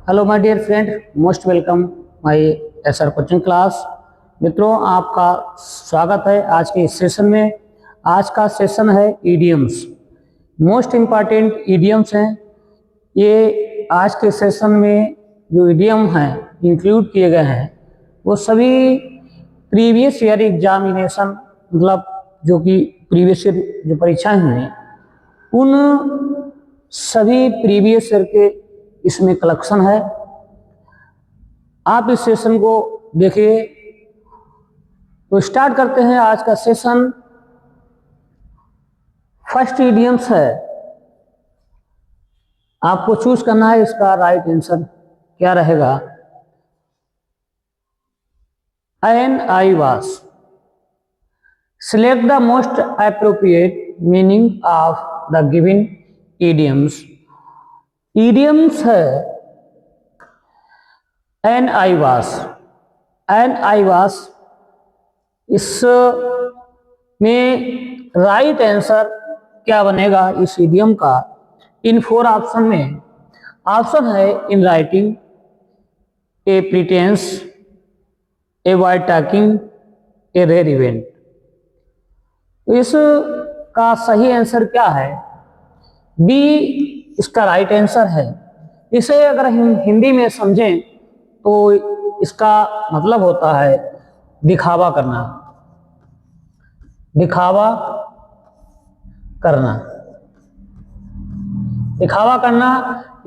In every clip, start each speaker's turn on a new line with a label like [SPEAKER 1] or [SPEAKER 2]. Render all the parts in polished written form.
[SPEAKER 1] Hello my dear friend, most welcome my S R coaching class. मित्रों, आपका स्वागत है आज के इस सेशन में। आज का सेशन है ईडियम्स। मोस्ट इम्पॉर्टेंट ईडियम्स हैं ये। आज के सेशन में जो ईडियम हैं इंक्लूड किए गए हैं वो सभी प्रीवियस ईयर एग्जामिनेशन, मतलब जो कि प्रीवियस ईयर जो परीक्षाएं हुई उन सभी प्रीवियस ईयर के इसमें कलेक्शन है। आप इस सेशन को देखिए। तो स्टार्ट करते हैं आज का सेशन। फर्स्ट इडियम्स है, आपको चूज करना है इसका राइट आंसर क्या रहेगा। एन आई वास। Select the most appropriate meaning of the given idioms. Idioms है एन आई वास। एन आई वास, इसमें राइट आंसर क्या बनेगा इस इडियम का। इन 4 ऑप्शन में ऑप्शन है in writing, a pretence, a wide talking, a rare event. तो इसका सही आंसर क्या है? बी इसका राइट आंसर है। इसे अगर हम हिंदी में समझें तो इसका मतलब होता है दिखावा करना। दिखावा करना, दिखावा करना,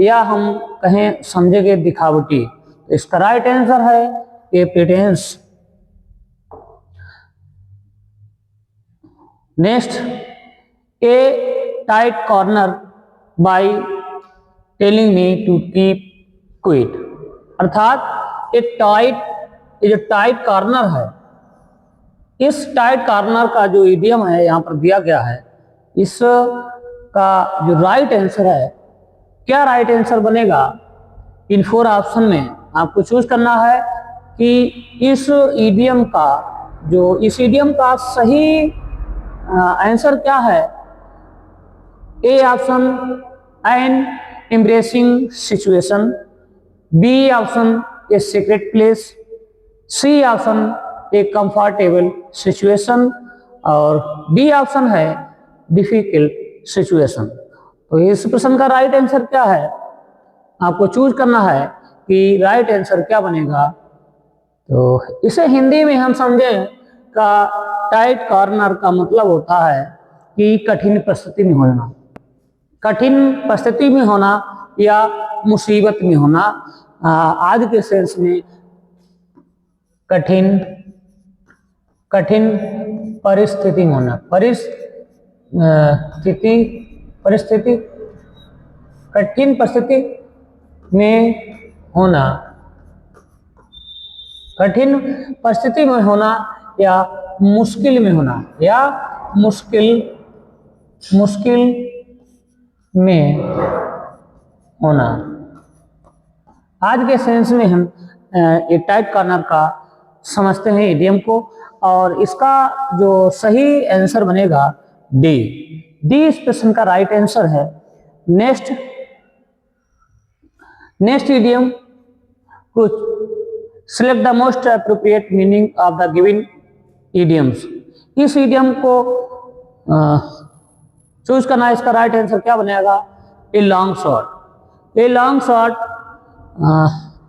[SPEAKER 1] या हम कहें समझेंगे दिखावटी। तो इसका राइट आंसर है a pretence. Next, a tight corner by telling me to keep quiet. अर्थात ये जो टाइट कॉर्नर है, इस टाइट कॉर्नर का जो इडियम है यहाँ पर दिया गया है, इसका जो राइट आंसर है, क्या राइट आंसर बनेगा इन 4 ऑप्शन में आपको चूज करना है कि इस इडियम का सही आंसर क्या है। A option an embarrassing situation, B option a secret place, C option a comfortable situation, और डी ऑप्शन है डिफिकल्ट सिचुएशन। तो इस प्रश्न का राइट आंसर क्या है आपको चूज करना है कि राइट आंसर क्या बनेगा। तो इसे हिंदी में हम समझें का टाइट कॉर्नर का मतलब होता है कि कठिन परिस्थिति में होना, कठिन परिस्थिति में होना या मुसीबत में होना। आज के सेंस में कठिन परिस्थिति में होना, कठिन परिस्थिति में होना, कठिन परिस्थिति में होना या मुश्किल में होना, या मुश्किल में होना। आज के सेंस में हम एक टाइट कॉर्नर का समझते हैं इडियम को, और इसका जो सही आंसर बनेगा डी। डी इस प्रश्न का राइट आंसर है। नेक्स्ट इडियम, कुछ select the most appropriate meaning of the given idioms. इस इडियम को चूज करना है, इसका राइट आंसर क्या बनेगा। A long shot. A long shot,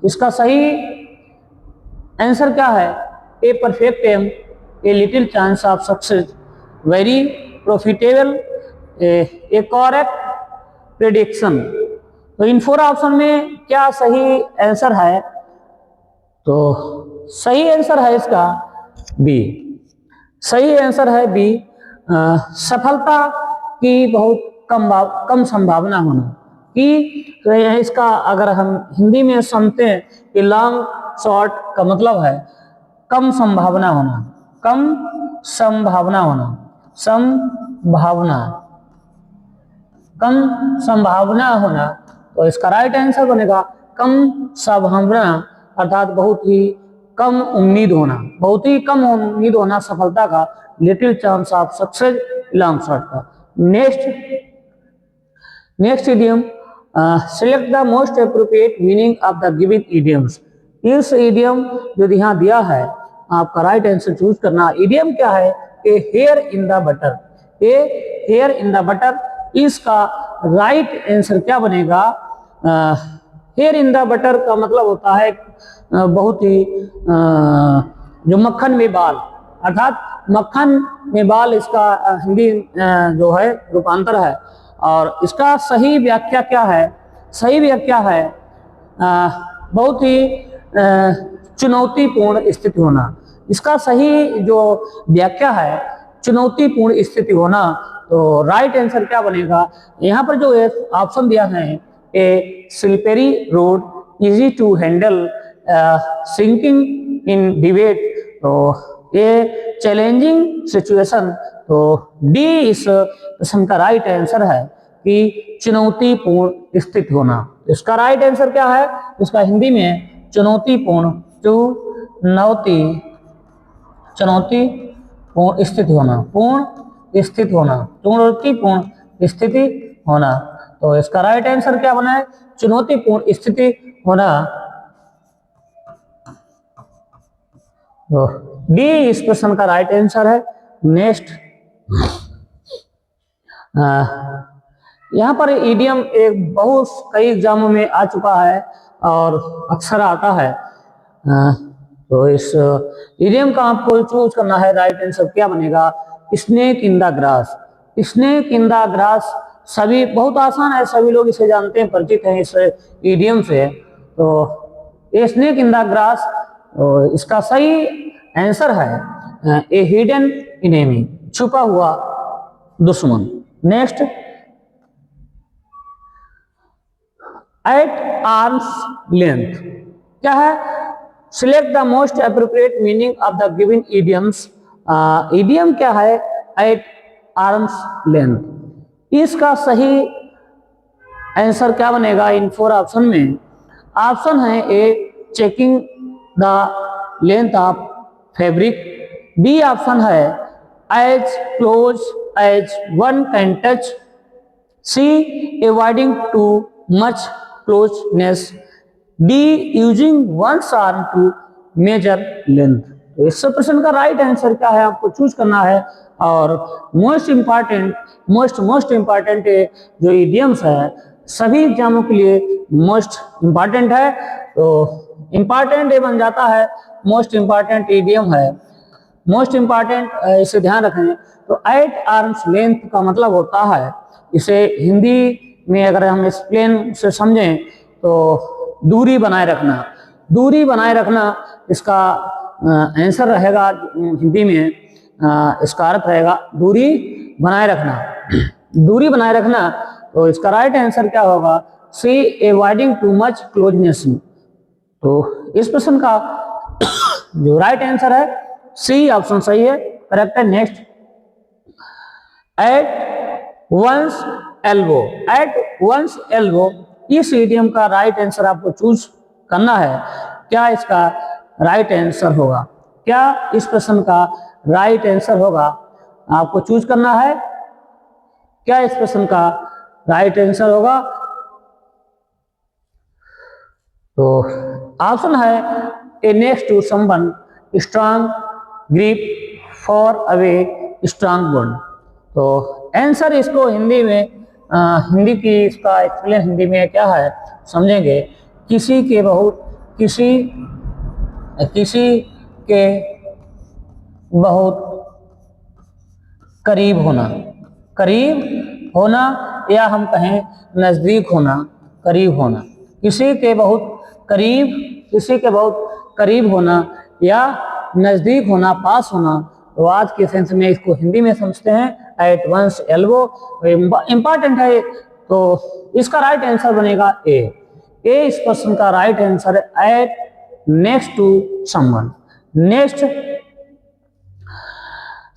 [SPEAKER 1] इसका सही आंसर क्या है। A perfect aim, a little chance of success, very profitable, a correct prediction. तो इन 4 ऑप्शन में क्या सही आंसर है? तो सही आंसर है इसका बी। सही आंसर है बी। सफलता की बहुत कम संभावना होना कि, तो इसका अगर हम हिंदी में समझते हैं कि लॉन्ग शॉट का मतलब है कम संभावना होना, कम संभावना होना, कम संभावना होना। तो इसका राइट आंसर बनेगा कम संभावना, अर्थात बहुत ही कम उम्मीद होना, बहुत ही कम उम्मीद होना सफलता का, little chance of success long shot का। Next idiom, select the most appropriate meaning of the given idioms. इस इडियम जो यहाँ दिया है आपका राइट आंसर चूज करना। इडियम क्या है? A hair in the butter, a hair in the butter. इसका राइट आंसर क्या बनेगा? हेयर इन द बटर का मतलब होता है बहुत ही जो मक्खन में बाल, अर्थात मक्खन में बाल इसका हिंदी जो है रूपांतर है। और इसका सही व्याख्या क्या है? सही व्याख्या है बहुत ही चुनौतीपूर्ण स्थिति होना। इसका सही जो व्याख्या है चुनौतीपूर्ण स्थिति होना। तो राइट आंसर क्या बनेगा? यहाँ पर जो ऑप्शन दिया है, a slippery road, easy to handle, sinking in debate, तो ये चैलेंजिंग सिचुएशन। तो डी इस प्रश्न का राइट आंसर है कि चुनौतीपूर्ण स्थिति होना। इसका राइट आंसर क्या है? इसका हिंदी में चुनौतीपूर्ण, चुनौतीपूर्ण स्थिति होना, पूर्ण स्थिति होना, चुनौतीपूर्ण स्थिति होना। तो इसका राइट आंसर क्या बना है? चुनौतीपूर्ण स्थिति होना। तो डी इस प्रश्न का राइट आंसर है। नेक्स्ट, यहाँ पर इडियम एक बहुत कई एग्जामों में आ चुका है और अक्सर आता है। तो इस इडियम का आपको चूज करना है। राइट आंसर क्या बनेगा? Snake in the grass. Snake in the grass सभी बहुत आसान है, सभी लोग इसे जानते हैं, परिचित हैं इस इडियम से। तो ये स्नेक इन द ग्रास, इसका सही आंसर है ए हिडन एनिमी, छुपा हुआ दुश्मन। नेक्स्ट, एट आर्म्स लेंथ क्या है? Select the most appropriate meaning of the given idioms. Idiom क्या है? At arm's length. इसका सही आंसर क्या बनेगा? इन 4 ऑप्शन में ऑप्शन है A checking the length of fabric, B option है as close as one can touch, C avoiding too much closeness, D using one's arm to measure length. तो इस प्रश्न का राइट आंसर क्या है आपको चूज करना है। और मोस्ट इंपॉर्टेंट जो इडियम्स है सभी एग्जामों के लिए मोस्ट इंपॉर्टेंट है। तो इंपॉर्टेंट ये बन जाता है, मोस्ट इंपॉर्टेंट इडियम है, मोस्ट इंपॉर्टेंट, इसे ध्यान रखें। तो एट आर्म्स लेंथ का मतलब होता है, इसे हिंदी में अगर हम एक्सप्लेन से समझें तो दूरी बनाए रखना। दूरी बनाए रखना इसका आंसर रहेगा हिंदी में, इसका अर्थ रहेगा दूरी बनाए रखना। दूरी बनाए रखना, तो इसका राइट आंसर क्या होगा? सी अवॉइडिंग टू मच क्लोजनेस। तो इस प्रश्न का जो राइट आंसर है सी ऑप्शन सही है, करेक्ट है। Next, at one's elbow. At one's elbow इस इडियम का राइट आंसर आपको चूज करना है। क्या इसका राइट आंसर होगा? क्या इस प्रश्न का राइट आंसर होगा? आपको चूज करना है। क्या इस प्रश्न का राइट आंसर होगा? तो ऑप्शन है A next to someone, strong grip, far away, strong bond. तो आंसर इसको हिंदी में हिंदी की इसका एक्सप्लेन हिंदी में क्या है समझेंगे। किसी के बहुत करीब होना, करीब होना, या हम कहें नजदीक होना, करीब होना। किसी के बहुत करीब होना या नजदीक होना, पास होना। तो आज के सेंस में इसको हिंदी में समझते हैं एट वंस एल्बो। इंपॉर्टेंट है, तो इसका राइट आंसर बनेगा ए। इस प्रश्न का राइट आंसर है at next to someone. Next,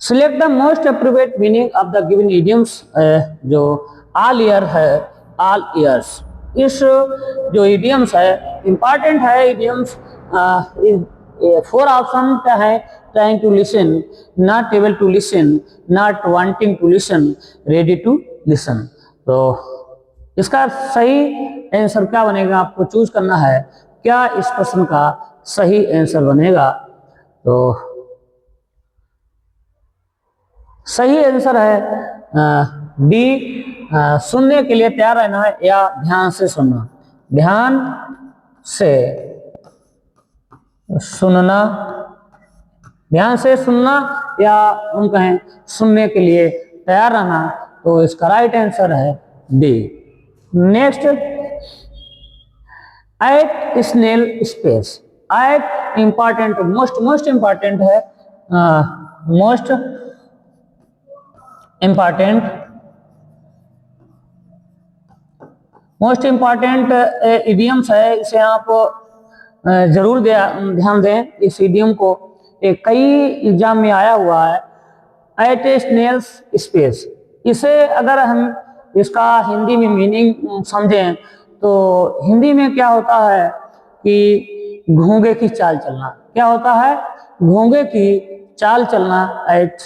[SPEAKER 1] select the most appropriate meaning of the given idioms. जो ऑल ईयर है, ऑल ईयर्स, इस जो इडियम्स है इंपॉर्टेंट है। इडियम्स 4 ऑप्शन क्या है? Trying to listen, not able to listen, not wanting to listen, ready to listen. तो इसका सही आंसर क्या बनेगा, आपको चूज करना है क्या इस प्रश्न का सही आंसर बनेगा। तो सही आंसर है डी, सुनने के लिए तैयार रहना है या ध्यान से सुनना। ध्यान से सुनना, ध्यान से सुनना या हम कहें सुनने के लिए तैयार रहना, तो इसका राइट आंसर है D. Next, at snail's pace. At important, most important है, मोस्ट इंपॉर्टेंट इडियम्स है, इसे आप जरूर ध्यान दें। इस इडियम को कई एग्जाम में आया हुआ है, एट ए स्नेल्स स्पेस। इसे अगर हम इसका हिंदी में मीनिंग समझें तो हिंदी में क्या होता है कि घोंगे की चाल चलना। क्या होता है, घोंगे की चाल चलना, एट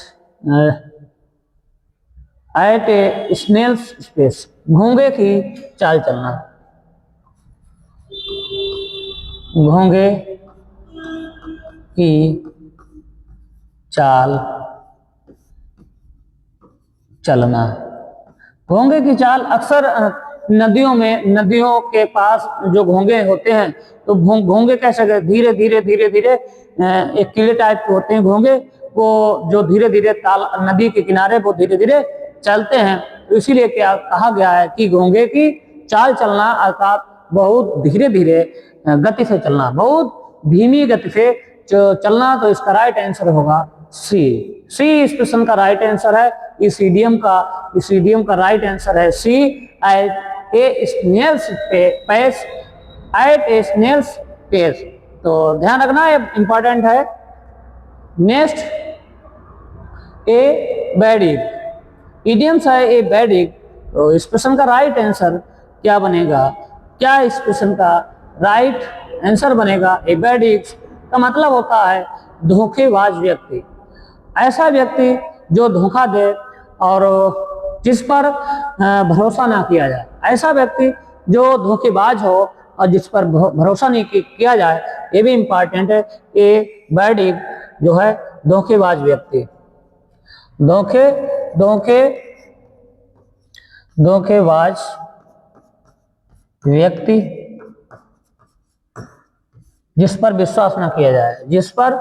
[SPEAKER 1] ए स्नेल्स स्पेस, घोंगे की चाल चलना, घोंगे की चाल चलना। घोंगे की चाल अक्सर नदियों में, नदियों के पास जो घोंगे होते हैं, तो घोंगे कैसे धीरे धीरे धीरे धीरे एक कीड़े टाइप के होते हैं घोंगे, वो जो धीरे धीरे ताल नदी के किनारे वो धीरे धीरे चलते हैं। तो इसीलिए क्या कहा गया है कि घोंगे की चाल चलना, अर्थात बहुत धीरे धीरे गति से चलना, बहुत धीमी गति से चलना। तो इसका राइट आंसर होगा सी। सी इस प्रश्न का राइट आंसर है। इस इडियम का राइट आंसर है सी, एट ए स्नेल्स पेस, एट ए स्नेल्स पेस। तो ध्यान रखना, ये इंपॉर्टेंट है। नेक्स्ट, ए बैडिग। इडियम्स है ए बैडिग। तो इस प्रश्न का राइट आंसर क्या बनेगा, क्या इस प्रश्न का राइट आंसर बनेगा। ए बैडिग का मतलब होता है धोखेबाज व्यक्ति, ऐसा व्यक्ति जो धोखा दे और जिस पर भरोसा ना किया जाए, ऐसा व्यक्ति जो धोखेबाज हो और जिस पर भरोसा नहीं किया जाए, ये भी इंपॉर्टेंट है। ए बैडिग जो है धोखेबाज व्यक्ति, धोखेबाज व्यक्ति जिस पर विश्वास ना किया जाए, जिस पर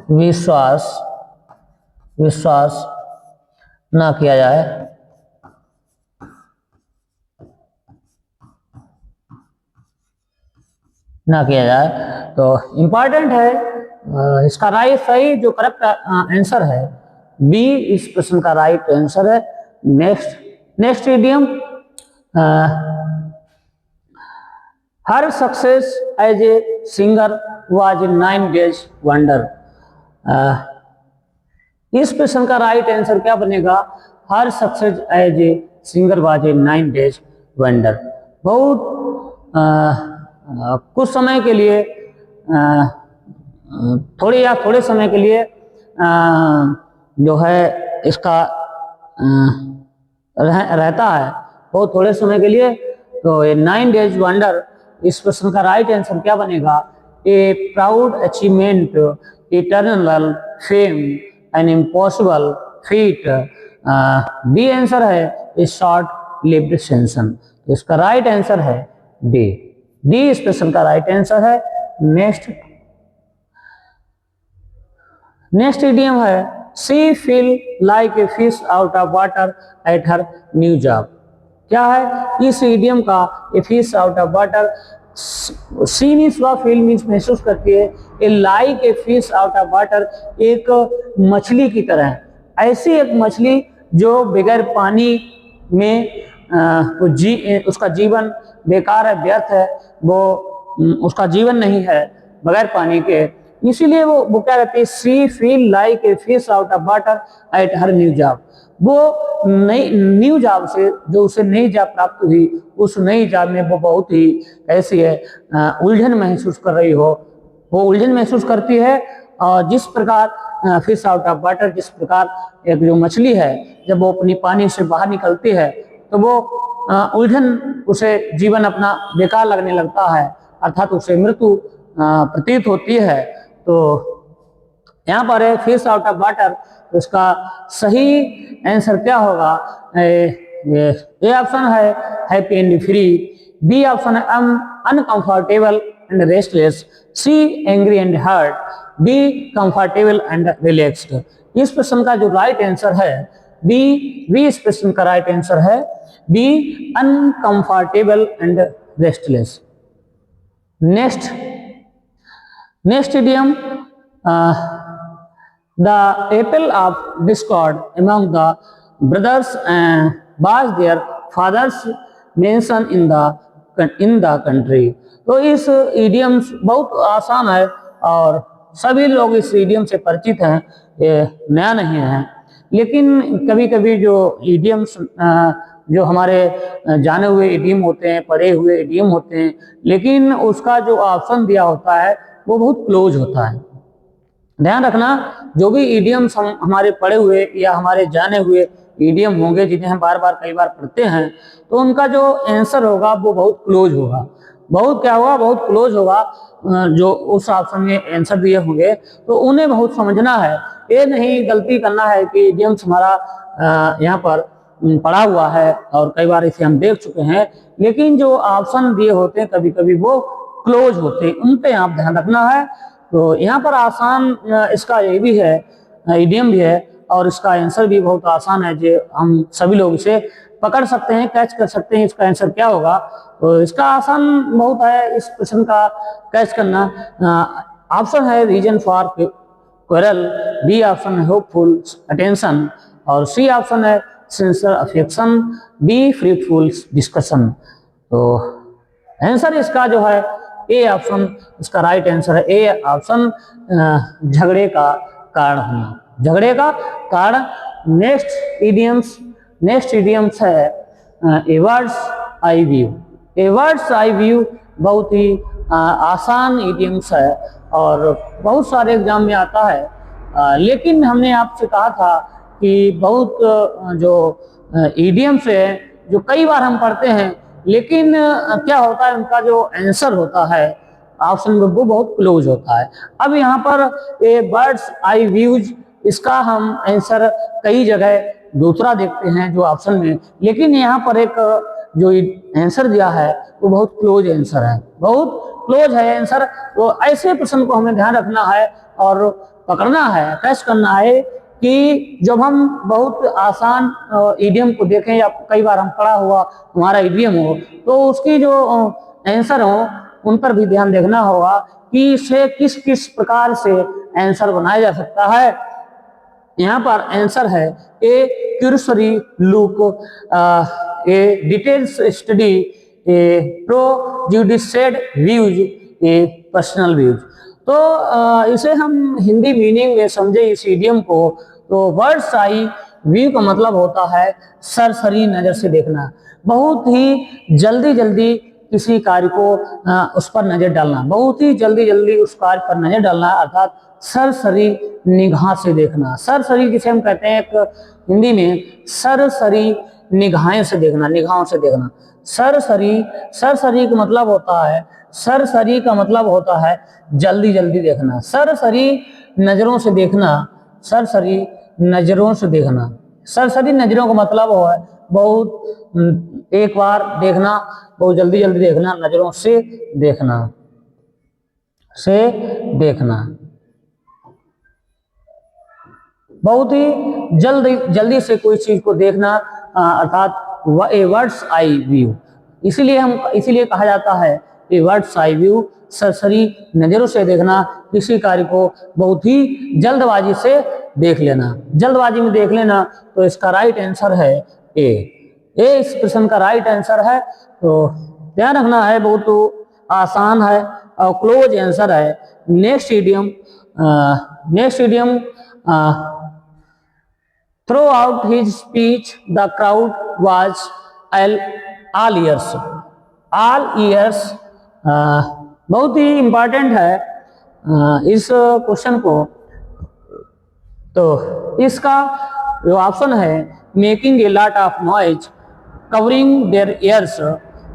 [SPEAKER 1] विश्वास ना किया जाए, तो इम्पॉर्टेंट है। इसका राइट सही जो करेक्ट आंसर है बी, इस प्रश्न का राइट आंसर है। Next idiom, her success as a singer was a 9 days wonder. इस प्रश्न का राइट आंसर क्या बनेगा, her success as a singer was a 9 days wonder. बहुत कुछ समय के लिए, थोड़े समय के लिए जो है इसका रहता है, बहुत थोड़े समय के लिए। तो ये 9 days वंडर, इस प्रश्न का राइट आंसर क्या बनेगा, a proud achievement, eternal fame, an impossible feat. B answer है ए शॉर्ट लिव्ड सेंसन। तो इसका राइट आंसर है डी, इस प्रश्न का राइट आंसर है। नेक्स्ट इडियम है she feel like a fish out of water at her new job. क्या है इस इडियम का, a fish out of water, she means वह फील मीन्स महसूस करती है, a like a fish out of water, एक मछली की तरह, ऐसी एक मछली जो बगैर पानी में उसका जीवन बेकार है, व्यर्थ है, वो उसका जीवन नहीं है बगैर पानी के। इसीलिए वो क्या कहती है, she feel like a fish out of water at her new job. वो नई न्यू जॉब से, जो उसे नई जॉब प्राप्त हुई, उस नई जॉब में वो बहुत ही ऐसी है उलझन महसूस कर रही हो, वो उलझन महसूस करती है और जिस प्रकार फिश आउट ऑफ वाटर, जिस प्रकार एक जो मछली है जब वो अपनी पानी से बाहर निकलती है तो वो उलझन, उसे जीवन अपना बेकार लगने लगता है, अर्थात उसे मृत्यु प्रतीत होती है। तो यहाँ पर है फिश आउट ऑफ वाटर, तो इसका सही आंसर क्या होगा? ए ऑप्शन है happy and free, B option है uncomfortable and restless, C angry and hurt, D comfortable and relaxed. इस प्रश्न का जो राइट आंसर है बी इस प्रश्न का राइट आंसर है B, uncomfortable and restless. Next idiom, the apple of discord among the brothers was their father's mention in the country। तो इस इडियम बहुत आसान है और सभी लोग इस इडियम से परिचित हैं, ये नया नहीं है। लेकिन कभी कभी जो इडियम्स जो हमारे जाने हुए इडियम होते हैं, पढ़े हुए इडियम होते हैं, लेकिन उसका जो ऑप्शन दिया होता है वो बहुत क्लोज होता है। ध्यान रखना, जो भी इडियम्स हमारे पढ़े हुए या हमारे जाने हुए इडियम होंगे जिन्हें हम बार बार कई बार पढ़ते हैं, तो उनका जो आंसर होगा वो बहुत क्लोज होगा। बहुत क्या होगा? बहुत क्लोज होगा। जो उस ऑप्शन में आंसर दिए होंगे तो उन्हें बहुत समझना है, ये नहीं गलती करना है कि इडियम्स हमारा यहाँ पर पढ़ा हुआ है और कई बार इसे हम देख चुके हैं, लेकिन जो ऑप्शन दिए होते हैं कभी कभी वो क्लोज होते हैं, उन पे आप ध्यान रखना है। तो यहाँ पर आसान इसका ये भी है, इडियम भी है, और इसका आंसर भी बहुत आसान है, जो हम सभी लोग इसे पकड़ सकते हैं, कैच कर सकते हैं। इसका आंसर क्या होगा? तो इसका आसान बहुत है इस प्रश्न का कैच करना। ऑप्शन है reason for quarrel, B option है होपफुल अटेंशन, और सी ऑप्शन है sincere affection, D fruitful discussion. तो आंसर इसका जो है ए ऑप्शन इसका राइट आंसर है, ए ऑप्शन, झगड़े का कारण होना, झगड़े का कारण। नेक्स्ट इडियम्स है ए वर्ड्स आई व्यू। ए वर्ड्स आई व्यू बहुत ही आसान इडियम्स है और बहुत सारे एग्जाम में आता है, लेकिन हमने आपसे कहा था कि बहुत जो इडियम्स है जो कई बार हम पढ़ते हैं, लेकिन क्या होता है उनका जो आंसर होता है ऑप्शन में वो बहुत क्लोज होता है। अब यहाँ पर ए बर्ड्स आई व्यूज, इसका हम आंसर कई जगह दूसरा देखते हैं जो ऑप्शन में, लेकिन यहाँ पर एक जो आंसर दिया है वो बहुत क्लोज आंसर है, बहुत क्लोज है आंसर। तो ऐसे प्रश्न को हमें ध्यान रखना है और पकड़ना है, कैच करना है कि जब हम बहुत आसान इडियम को देखें या कई बार हम पढ़ा हुआ हमारा इडियम हो, तो उसकी जो आंसर हो उन पर भी ध्यान देखना होगा कि इसे किस किस प्रकार से आंसर बनाया जा सकता है। यहाँ पर आंसर है a cursory look, a details study, a prejudiced views, a personal views. तो इसे हम हिंदी मीनिंग में समझे इस इडियम को, तो वर्ड्स आई व्यू का मतलब होता है सरसरी नजर से देखना, बहुत ही जल्दी जल्दी किसी कार्य को उस पर नजर डालना, बहुत ही जल्दी जल्दी उस कार्य पर नजर डालना, अर्थात सरसरी निगाह से देखना। सरसरी जिसे हम कहते हैं एक हिंदी में सरसरी निगाहें से देखना, निगाहों से देखना। सरसरी का मतलब होता है, सरसरी का मतलब होता है जल्दी जल्दी देखना, सरसरी नजरों से देखना, सरसरी नजरों से देखना। सरसरी नजरों का मतलब है बहुत एक बार देखना, बहुत जल्दी जल्दी देखना, नजरों से देखना, बहुत ही जल्दी से कोई चीज को देखना, अर्थात ए वर्ड्स आई व्यू। इसीलिए कहा जाता है ए वर्ड्स आई व्यू, सरसरी नजरों से देखना, किसी कार्य को बहुत ही जल्दबाजी से देख लेना, जल्दबाजी में देख लेना। तो इसका राइट आंसर है ए इस प्रश्न का राइट आंसर है। तो ध्यान रखना है, बहुत आसान है और क्लोज आंसर है। Next idiom through out his speech the crowd was all years. बहुत ही इंपॉर्टेंट है इस क्वेश्चन को, तो इसका जो ऑप्शन है making a lot of noise, covering there years,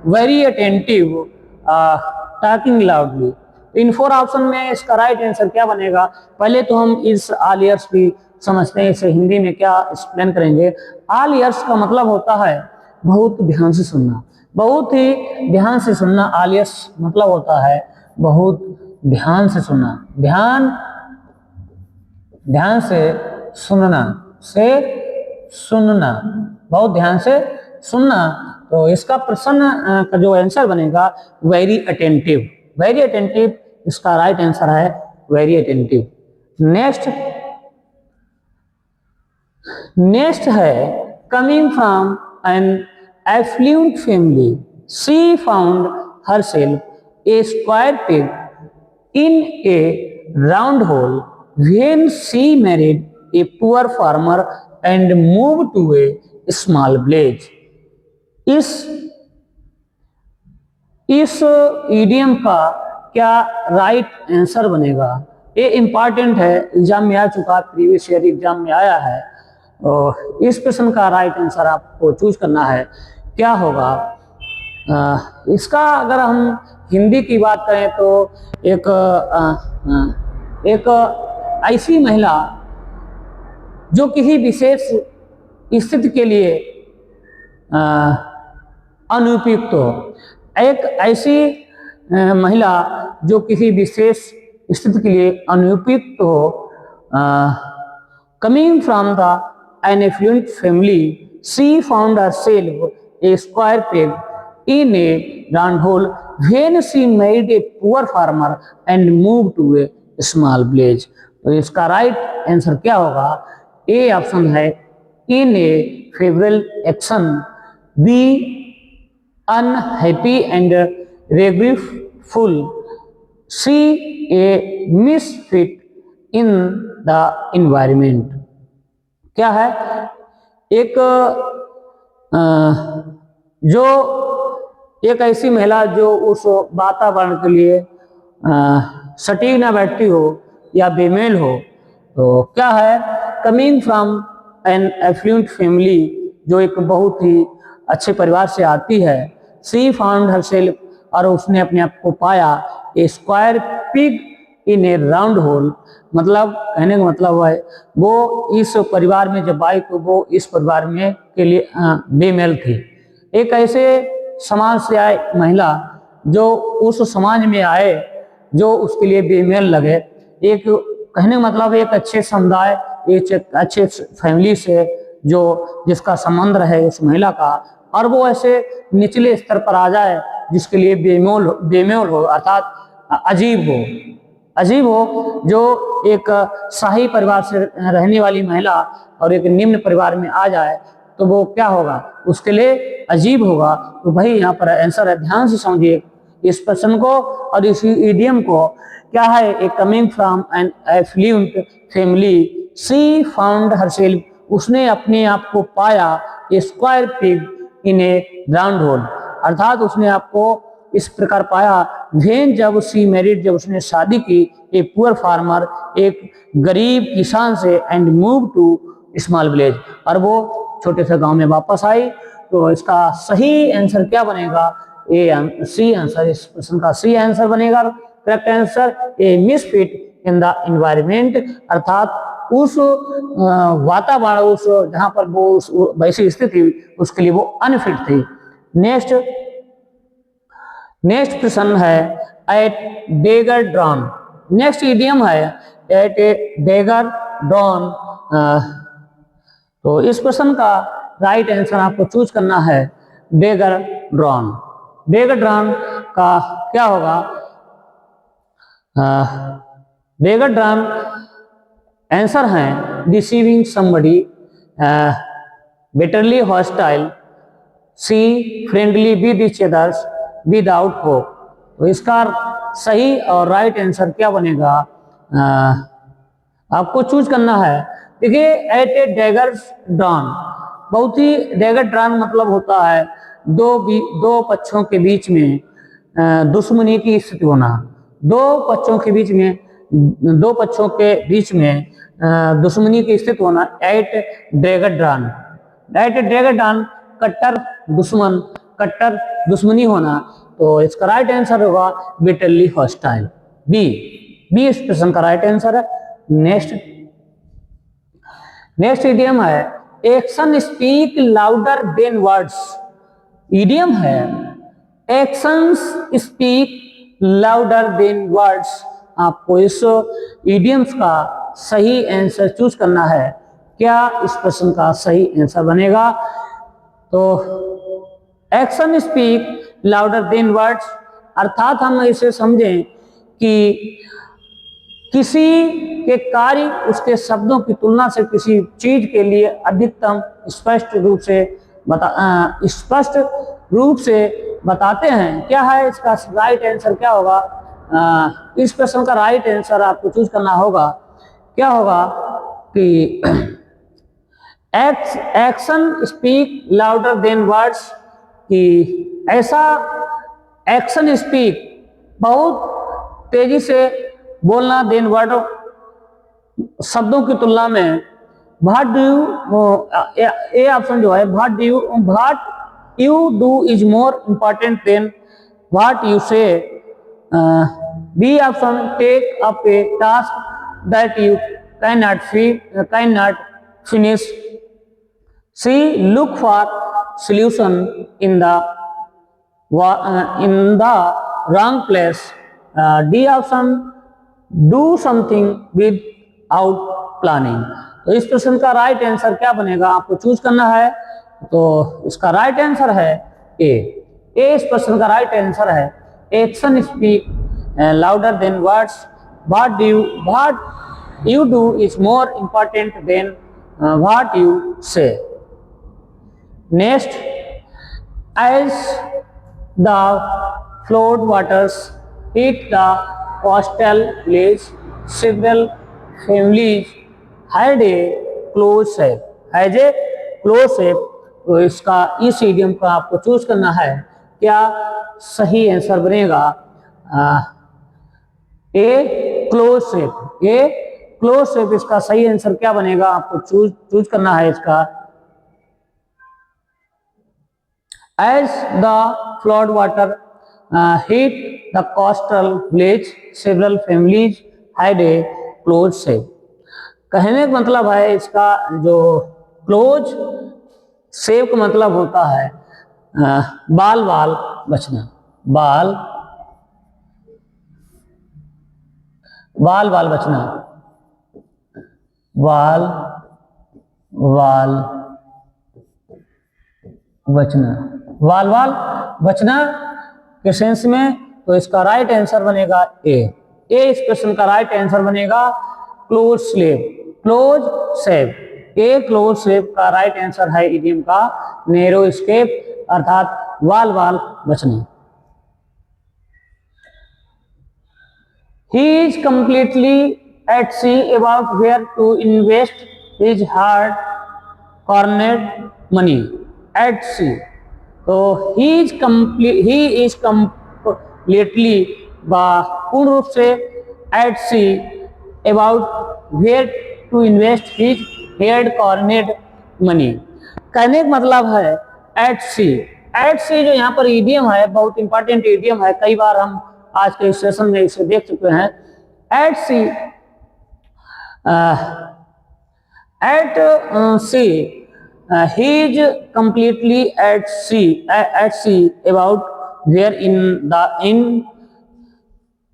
[SPEAKER 1] very attentive, talking loudly. In 4 option में इसका राइट आंसर क्या बनेगा? पहले तो हम इस ऑल ईयर्स की समझते हैं, इसे हिंदी में क्या एक्सप्लेन करेंगे। ऑल ईयर्स का मतलब होता है बहुत ध्यान से सुनना, बहुत ही ध्यान से सुनना। ऑल ईयर्स मतलब होता है बहुत ध्यान से सुनना, ध्यान से सुनना, बहुत ध्यान से सुनना। तो इसका प्रश्न का जो आंसर बनेगा वेरी अटेंटिव, वेरी अटेंटिव इसका राइट आंसर है, वेरी अटेंटिव। नेक्स्ट है coming from an affluent family, she found herself a square peg in a round hole when she married a poor farmer and move to a small village. इस idiom का क्या right answer बनेगा? ये important है, exam में आ चुका, previous year exam में आया है। और इस प्रश्न का राइट आंसर आपको चूज करना है, क्या होगा? इसका अगर हम हिंदी की बात करें तो एक ऐसी महिला जो किसी विशेष स्थिति के लिए अनुपयुक्त हो, एक ऐसी महिला जो किसी विशेष स्थिति के लिए अनुपयुक्त हो। Coming from the an affluent family, she found herself a square peg in a round hole when she married a poor farmer and move to a small village. तो इसका राइट आंसर क्या होगा? ए ऑप्शन है in a favourable action, B unhappy and regretful, C a misfit in the environment। क्या है? एक ऐसी महिला जो उस वातावरण के लिए सटीक ना बैठती हो या बेमेल हो। तो क्या है? Coming from an affluent family, जो एक बहुत ही अच्छे परिवार से आती है। शी फाउंड हरसेल्फ, और उसने अपने आप को पाया a square pig in a round whole, मतलब कहने का मतलब है वो इस परिवार में जब आई तो वो इस परिवार में के लिए बेमेल थी। एक ऐसे समाज से आए महिला जो उस समाज में आए जो उसके लिए बेमेल लगे, एक कहने का मतलब एक अच्छे समुदाय, एक अच्छे फैमिली से जो जिसका संबंध रहे उस महिला का, और वो ऐसे निचले स्तर पर आ जाए जिसके लिए बेमेल हो, अर्थात अजीब हो, जो एक शाही परिवार से रहने वाली महिला और एक निम्न परिवार में आ जाए तो वो क्या होगा? उसके लिए अजीब होगा। तो भाई यहाँ पर आंसर है, ध्यान से समझिए इस प्रश्न को और इस इडियम को। क्या है? A coming from an affluent family, she found herself, उसने अपने आप को पाया a square pig in a round hole, अर्थात उसने आपको इस प्रकार पाया व्हेन जब शी मैरिड, जब उसने शादी की ए पुअर फार्मर, एक गरीब किसान से, and move to small village, और वो छोटे से गांव में वापस आई। तो इसका सही आंसर क्या बनेगा? ए सी आंसर, इस प्रश्न का सी आंसर बनेगा correct answer. A misfit in the environment, अर्थात उस वातावरण, उस जहां पर वो वैसी स्थिति उसके लिए वो अनफिट थी। नेक्स्ट प्रश्न है एट डेगर ड्रॉन। नेक्स्ट इडियम है एट ए डेगर ड्रॉन। तो इस प्रश्न का राइट आंसर आपको चूज करना है डेगर ड्रॉन। डेगर ड्रॉन का क्या होगा? डेगर ड्रॉन आंसर है deceiving somebody, bitterly hostile, C friendly with each others without hope. तो इसका सही और राइट आंसर क्या बनेगा? आपको चूज करना है। देखिए एट ए डैगर ड्रॉन, बहुत ही डैगर ड्रॉन मतलब होता है दो पक्षों के बीच में दुश्मनी की स्थिति होना, दो पक्षों के बीच में दो पक्षों के बीच में दुश्मनी की स्थिति होना, एट ड्रैगन डान, एट ड्रैगन डान कट्टर दुश्मन, कट्टर दुश्मनी होना। तो इसका राइट आंसर होगा बिटरली हॉस्टाइल, बी, बी इस प्रश्न का राइट आंसर है। नेक्स्ट इडियम है action speak louder than words. Idiom है actions speak louder than words. आपको इस इडियम्स का सही आंसर चूज करना है। क्या इस प्रश्न का सही आंसर बनेगा? तो action speak louder than words अर्थात हम इसे समझें कि किसी के कार्य उसके शब्दों की तुलना से किसी चीज के लिए अधिकतम स्पष्ट रूप से बताते हैं। क्या है इसका राइट आंसर? क्या होगा इस प्रश्न का राइट आंसर आपको चूज करना होगा। क्या होगा कि action speak louder than words, कि ऐसा एक्शन स्पीक बहुत तेजी से बोलना, देन वर्ड शब्दों की तुलना में। What do you, A option जो है what you do is more important than what you say. B option take up a task that you can not finish. C look for solution in the wrong place। D option do something without planning। तो इस प्रश्न का right answer क्या बनेगा आपको choose करना है। तो इसका राइट आंसर है ए, इस प्रश्न का राइट आंसर है action speak louder than words, what you do is more important than what you से। Next, as the flood waters hit the coastal village, several families had a close shape, had a close shape। तो इसका इस idiom का आपको choose करना है। क्या सही आंसर बनेगा? ए क्लोज शेप, ए क्लोज शेप इसका सही आंसर क्या बनेगा आपको चूज करना है इसका। As the flood water hit the coastal village, several families had a close shape। कहने का मतलब है इसका जो क्लोज शेप का मतलब होता है बाल बाल बचना, बाल बाल बचना, बाल बचना, वाल बचना के सेंस में। तो इसका राइट आंसर बनेगा ए, इस प्रश्न का राइट आंसर बनेगा क्लोज स्लेप, क्लोज शेप। ए क्लोज शेप का राइट आंसर है इडियम का नैरो एस्केप अर्थात वाल बचना। He is completely at sea about where to invest his hard-earned money at sea। तो he is completely पूर्ण रूप से at sea about where to invest his hard-earned money। कहने का मतलब है at sea, जो यहाँ पर इडियम है बहुत इंपॉर्टेंट इडियम है, कई बार हम आज के सेशन में इसे देख चुके हैं। At sea, he is completely at sea about where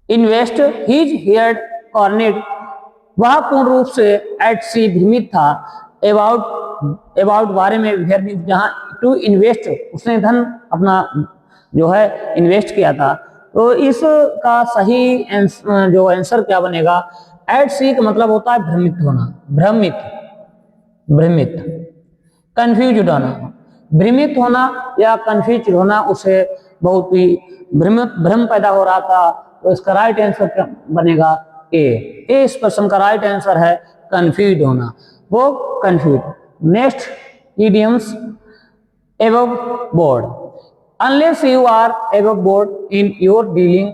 [SPEAKER 1] invest his hard-earned। वह पूर्ण रूप से एट सी भ्रमित था अबाउट बारे में, जहां टू इन्वेस्ट उसने धन अपना जो है इन्वेस्ट किया था। तो इसका सही जो आंसर क्या बनेगा? एट सी का मतलब होता है भ्रमित होना, भ्रमित कंफ्यूज होना, भ्रमित होना या कंफ्यूज होना, उसे बहुत ही भ्रम पैदा हो रहा था। तो इसका राइट आंसर क्या बनेगा? ए, इस प्रश्न का राइट आंसर है कंफ्यूज होना, वो confuse. Next idioms above board। Unless you are above board in your dealing,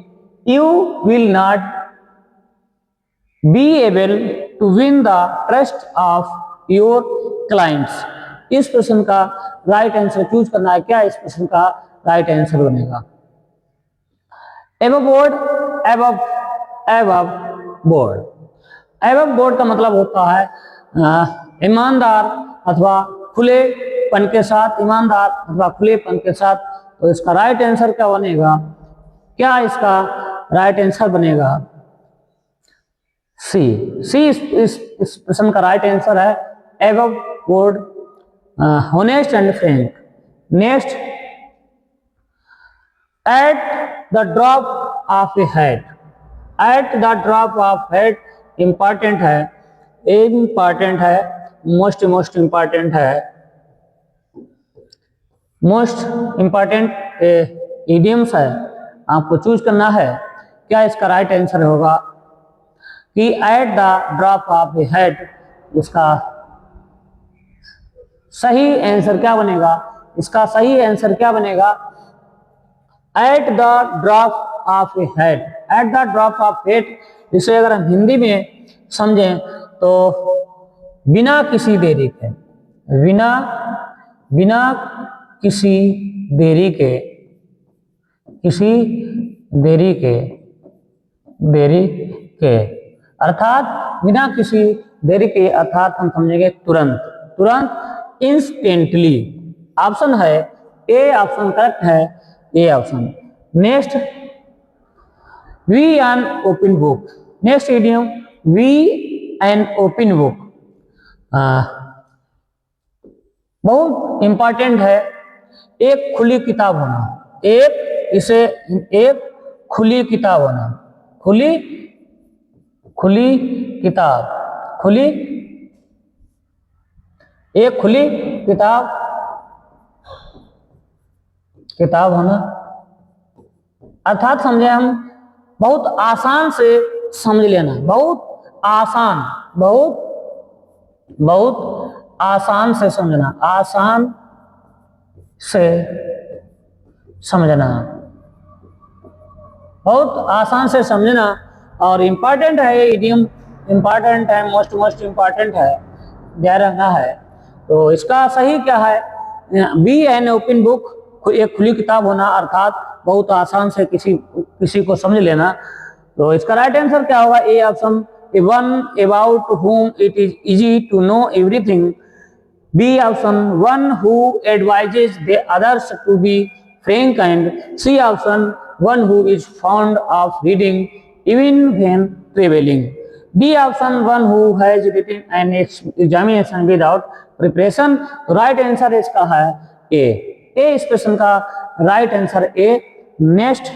[SPEAKER 1] you will not be able to win the trust of your clients. इस प्रश्न का राइट आंसर चूज करना है। क्या इस प्रश्न का राइट आंसर बनेगा? Above board, above, above board. Above board का मतलब होता है ईमानदार अथवा खुलेपन के साथ, ईमानदार अथवा खुलेपन के साथ। तो इसका राइट आंसर क्या बनेगा? क्या इसका राइट आंसर बनेगा? सी। सी इस प्रश्न का राइट आंसर है above board, honest and Frank. Next, at the drop of A head. At the drop of head important है, इम्पॉर्टेंट है, मोस्ट इंपॉर्टेंट है, मोस्ट इंपॉर्टेंट इडियम्स है। आपको चूज करना है। क्या इसका राइट आंसर होगा कि at the drop of A head? इसका सही आंसर क्या बनेगा? इसका सही आंसर क्या बनेगा? At the drop of A head. At the drop of head, इसे अगर हम हिंदी में समझें तो बिना किसी देरी के, बिना किसी देरी के, किसी देरी के अर्थात बिना किसी देरी के, अर्थात हम समझेंगे तुरंत, तुरंत, इंस्टेंटली। ऑप्शन है ए, ऑप्शन करेक्ट है A option. Next, V an open book. Next idiom, V an open book, बहुत इंपॉर्टेंट है। एक खुली किताब होना, एक खुली किताब होना, खुली किताब, एक खुली किताब होना, अर्थात समझे हम बहुत आसान से समझ लेना, बहुत आसान से समझना, आसान से समझना, बहुत आसान से समझना। और इम्पॉर्टेंट है ये इडियम, इम्पॉर्टेंट है, मोस्ट इम्पॉर्टेंट है, ध्यान रखना है। तो इसका सही क्या है? बी एन ओपन बुक, एक खुली किताब होना, अर्थात बहुत आसान से किसी को समझ लेना। तो इसका राइट आंसर क्या होगा? A option, A one about whom it is easy to know everything. B option, one who advises the others to be frank. And C option, one who is fond of reading even when traveling. D option, one who has written an examination without preparation. Right answer इसका है A. इस प्रश्न का right answer A. Next,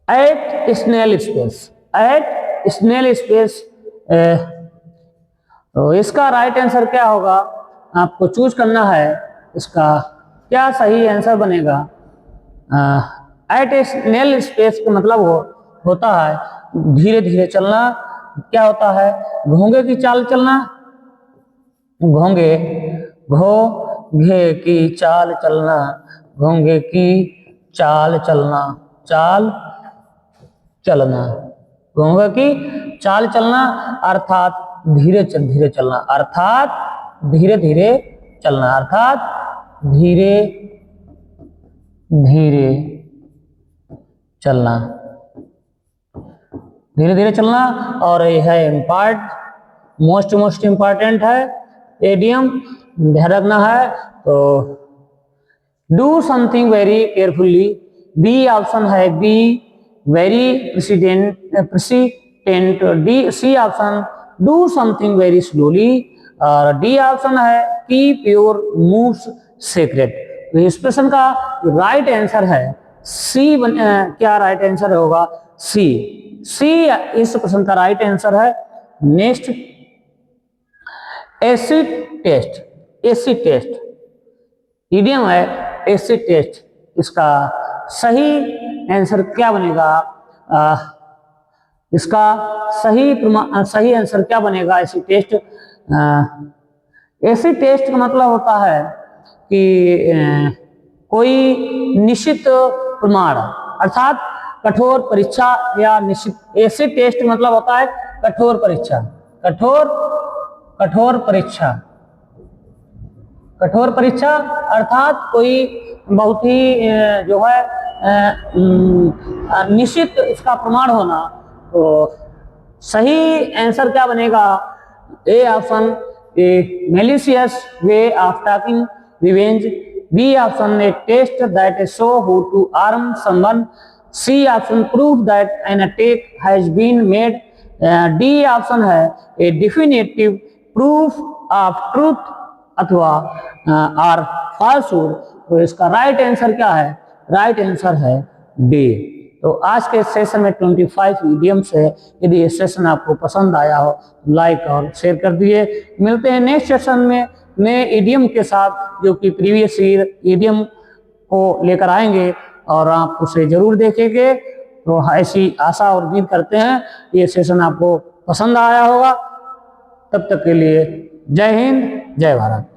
[SPEAKER 1] at snail's pace, at snail's pace, तो इसका right answer क्या होगा? आपको चूज करना है। इसका क्या सही आंसर बनेगा? एट स्नेल स्पेस का मतलब होता है धीरे धीरे चलना। क्या होता है? घोंगे की चाल चलना, घोंगे की चाल चलना, घोंगे की चाल चलना, घोंगे की चाल चलना, अर्थात धीरे चलना, अर्थात धीरे चलना, अर्थात धीरे चलना, धीरे चलना। और यह है मोस्ट इंपॉर्टेंट है एडियम, ध्यान रखना है। तो do something very carefully, B option है be very president, D C option do something very slowly, और डी ऑप्शन है कीप योर मूव्स सीक्रेट। तो इस प्रश्न का राइट आंसर है सी। क्या राइट आंसर होगा? सी। इस प्रश्न का राइट आंसर है। नेक्स्ट, एसिड टेस्ट, इडियम है एसिड टेस्ट। इसका सही आंसर क्या बनेगा? इसका सही आंसर क्या बनेगा? एसिड टेस्ट, एसिड टेस्ट का मतलब होता है कि कोई निश्चित प्रमाण, अर्थात कठोर परीक्षा या निश्चित। एसिड टेस्ट मतलब होता है कठोर परीक्षा, कठोर परीक्षा, कठोर परीक्षा अर्थात कोई बहुत ही जो है निश्चित इसका प्रमाण होना। तो सही आंसर क्या बनेगा? A option, a malicious way of taking revenge, B option a test that a show who to arm someone, C option proof that an attack has been made, D option है a definitive proof of truth अथवा or falsehood. तो इसका right answer क्या है? Right answer है D. तो आज के सेशन में 25 इडियम्स है। यदि ये सेशन आपको पसंद आया हो लाइक और शेयर कर दिए। मिलते हैं नेक्स्ट सेशन में नए इडियम के साथ, जो कि प्रीवियस ईयर इडियम को लेकर आएंगे और आप उसे जरूर देखेंगे। तो ऐसी आशा और उम्मीद करते हैं ये सेशन आपको पसंद आया होगा। तब तक के लिए जय हिंद, जय भारत।